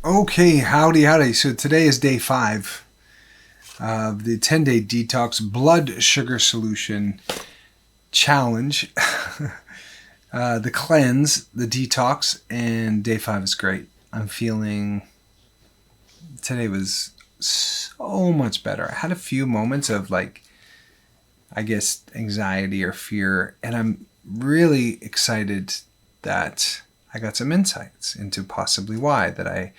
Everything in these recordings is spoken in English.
Okay, howdy, howdy. So today is day 5 of the 10-day detox blood sugar solution challenge. The cleanse, the detox, and day 5 is great. I'm feeling today was so much better. I had a few moments of I guess, anxiety or fear, and I'm really excited that I got some insights into possibly why that I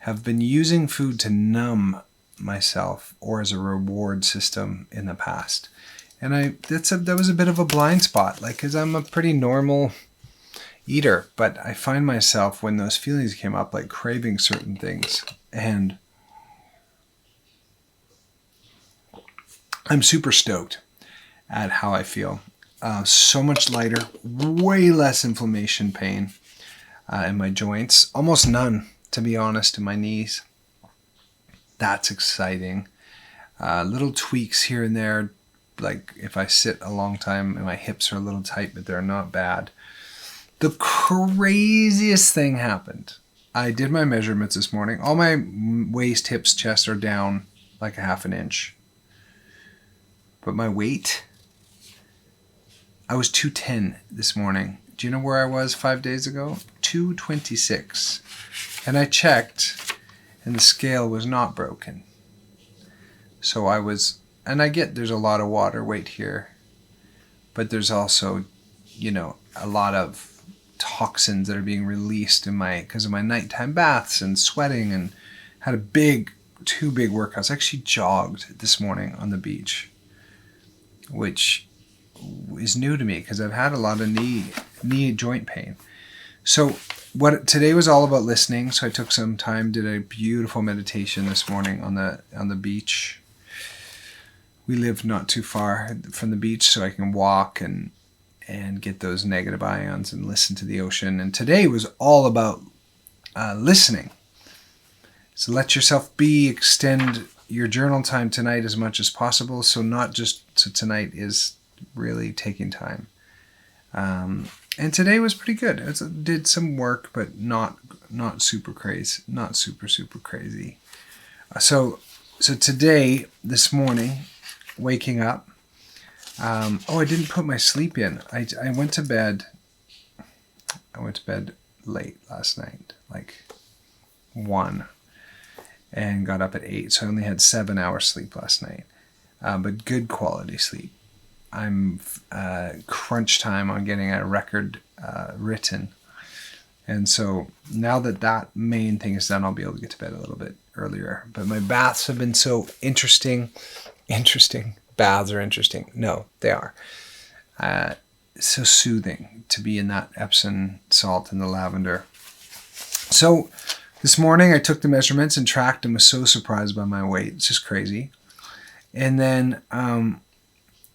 have been using food to numb myself or as a reward system in the past. And that was a bit of a blind spot, because I'm a pretty normal eater, but I find myself when those feelings came up, craving certain things. And I'm super stoked at how I feel. So much lighter, way less inflammation, pain in my joints, almost none, to be honest, in my knees. That's exciting. Little tweaks here and there, like if I sit a long time and my hips are a little tight, but they're not bad. The craziest thing happened. I did my measurements this morning. All my waist, hips, chest are down like a half an inch. But my weight, I was 210 this morning. Do you know where I was 5 days ago? 226. And I checked, and the scale was not broken. So and I get there's a lot of water weight here, but there's also, a lot of toxins that are being released because of my nighttime baths and sweating, and had two big workouts. I actually jogged this morning on the beach, which is new to me because I've had a lot of knee joint pain. So what today was all about listening. So I took some time, did a beautiful meditation this morning on the beach. We live not too far from the beach, so I can walk and get those negative ions and listen to the ocean. And today was all about listening. So let yourself extend your journal time tonight as much as possible. So tonight is really taking time. And today was pretty good. It did some work, but not super crazy, not super crazy. So today, this morning, waking up. I didn't put my sleep in. I went to bed. I went to bed late last night, 1, and got up at 8. So I only had 7 hours sleep last night, but good quality sleep. I'm crunch time on getting a record written. And so now that main thing is done, I'll be able to get to bed a little bit earlier. But my baths have been so interesting. Baths are interesting. No, they are. So soothing to be in that Epsom salt and the lavender. So this morning I took the measurements and tracked and was so surprised by my weight. It's just crazy. And then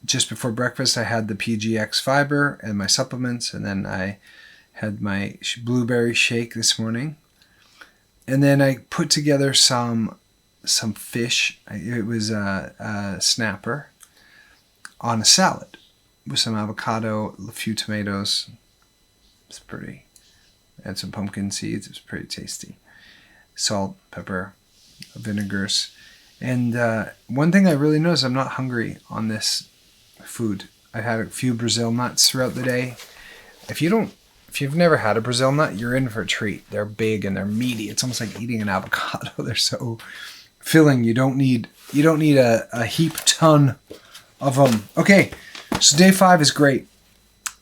just before breakfast, I had the PGX fiber and my supplements, and then I had my blueberry shake this morning. And then I put together some fish. It was a snapper on a salad with some avocado, a few tomatoes. It's pretty. And some pumpkin seeds. It was pretty tasty. Salt, pepper, vinegars. And one thing I really noticed, I'm not hungry on this food. I've had a few Brazil nuts throughout the day. If you've never had a Brazil nut, you're in for a treat. They're big and they're meaty. It's almost like eating an avocado. They're so filling. You don't need a heap ton of them. Okay, so day 5 is great.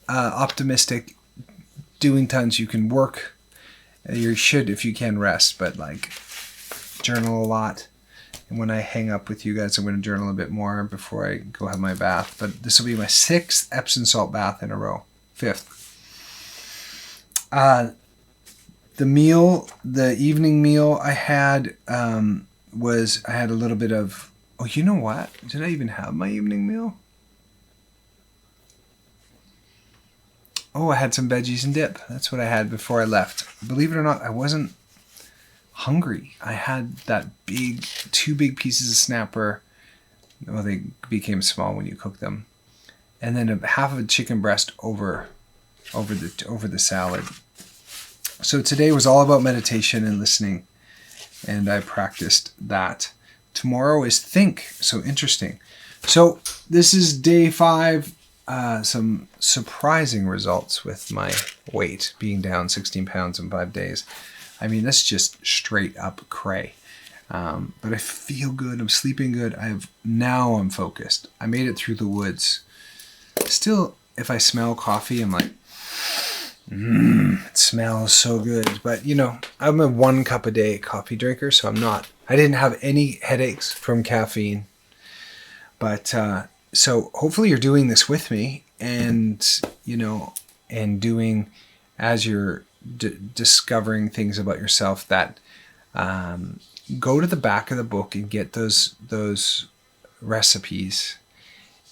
Optimistic, doing tons. You can work. You should, if you can, rest, but journal a lot. And when I hang up with you guys, I'm going to journal a bit more before I go have my bath. But this will be my 6th Epsom salt bath in a row. 5th. The evening meal I had I had a little bit of, you know what? Did I even have my evening meal? I had some veggies and dip. That's what I had before I left. Believe it or not, I wasn't hungry. I had that 2 big pieces of snapper. Well, they became small when you cook them, and then half of a chicken breast over the salad. So today was all about meditation and listening and I practiced that. Tomorrow is think. So interesting. So this is day 5. Some surprising results with my weight being down 16 pounds in 5 days. I mean, that's just straight up cray. But I feel good. I'm sleeping good. Now I'm focused. I made it through the woods. Still, if I smell coffee, I'm like, it smells so good. But I'm a 1 cup a day coffee drinker, so I didn't have any headaches from caffeine. But so hopefully you're doing this with me, and doing as you're discovering things about yourself that go to the back of the book and get those recipes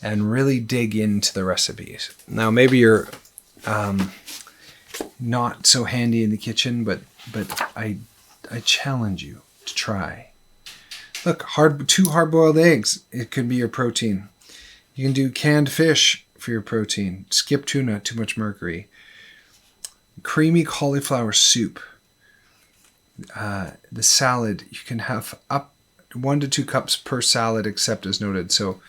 and really dig into the recipes. Now maybe you're not so handy in the kitchen, but I challenge you to try. Look, 2 hard-boiled eggs. It could be your protein. You can do canned fish for your protein. Skip tuna, too much mercury. Creamy cauliflower soup. The salad, you can have up 1 to 2 cups per salad, except as noted. So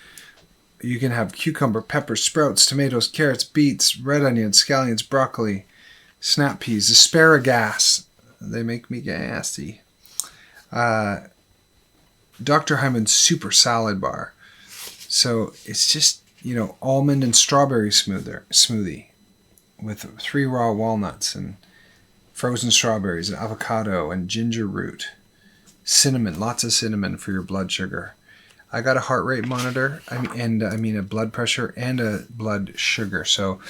you can have cucumber, peppers, sprouts, tomatoes, carrots, beets, red onions, scallions, broccoli, snap peas, asparagus. They make me gassy. Dr. Hyman's super salad bar. So it's just, almond and strawberry smoothie with 3 raw walnuts and frozen strawberries and avocado and ginger root. Cinnamon, lots of cinnamon for your blood sugar. I got a heart rate monitor, a blood pressure and a blood sugar. So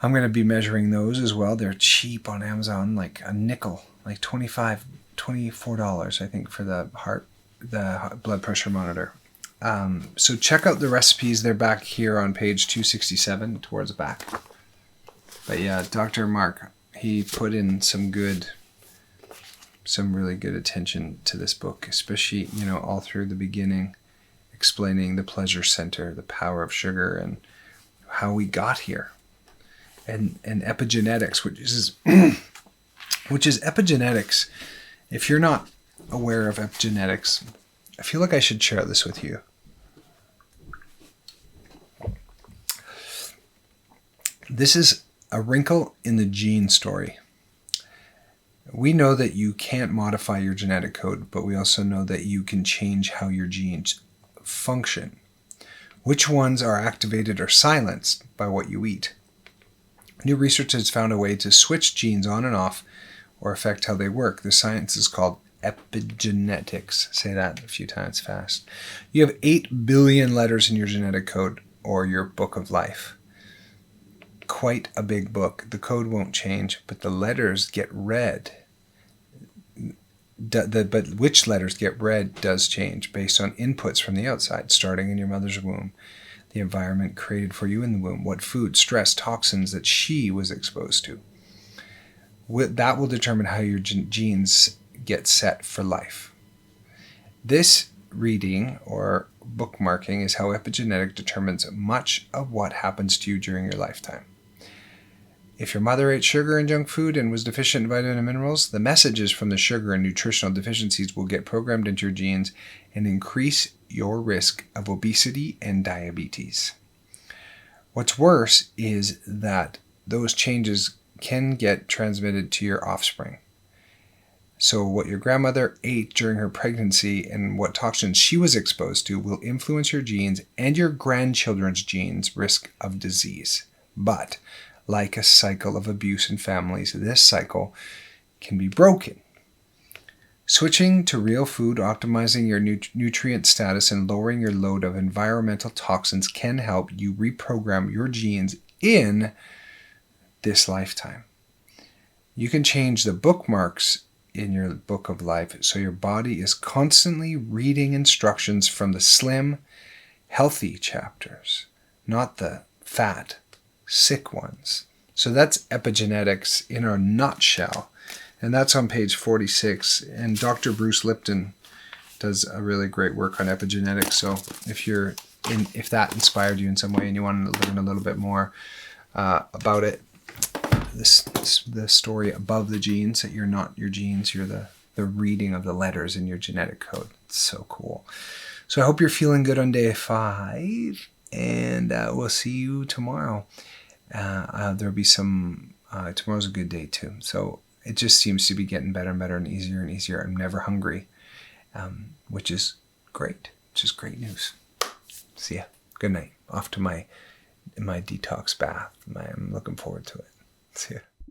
I'm going to be measuring those as well. They're cheap on Amazon, like a nickel, like $24, I think, for the blood pressure monitor. So check out the recipes. They're back here on page 267 towards the back. But yeah, Dr. Mark, he put in some really good attention to this book, especially, all through the beginning, explaining the pleasure center, the power of sugar, and how we got here. And epigenetics, which is epigenetics. If you're not aware of epigenetics, I feel like I should share this with you. This is a wrinkle in the gene story. We know that you can't modify your genetic code, but we also know that you can change how your genes function. Which ones are activated or silenced by what you eat. New research has found a way to switch genes on and off or affect how they work. The science is called epigenetics. Say that a few times fast. You have 8 billion letters in your genetic code, or your book of life. Quite a big book. The code won't change, but the letters get read. But which letters get read does change based on inputs from the outside, starting in your mother's womb, the environment created for you in the womb, what food, stress, toxins that she was exposed to. That will determine how your genes get set for life. This reading or bookmarking is how epigenetic determines much of what happens to you during your lifetime. If your mother ate sugar and junk food and was deficient in vitamins and minerals, the messages from the sugar and nutritional deficiencies will get programmed into your genes and increase your risk of obesity and diabetes. What's worse is that those changes can get transmitted to your offspring. So what your grandmother ate during her pregnancy and what toxins she was exposed to will influence your genes and your grandchildren's genes' risk of disease. But like a cycle of abuse in families, this cycle can be broken. Switching to real food, optimizing your nutrient status, and lowering your load of environmental toxins can help you reprogram your genes in this lifetime. You can change the bookmarks in your book of life so your body is constantly reading instructions from the slim, healthy chapters, not the fat, sick ones. So that's epigenetics in a nutshell. And that's on page 46. And Dr. Bruce Lipton does a really great work on epigenetics. So if that inspired you in some way and you want to learn a little bit more about it, the story above the genes, that you're not your genes, you're the the reading of the letters in your genetic code. It's so cool. So I hope you're feeling good on day 5, and we'll see you tomorrow. There'll be some, tomorrow's a good day too. So it just seems to be getting better and better and easier. I'm never hungry, which is great. Just great news. See ya. Good night. Off to my detox bath. I'm looking forward to it. See ya.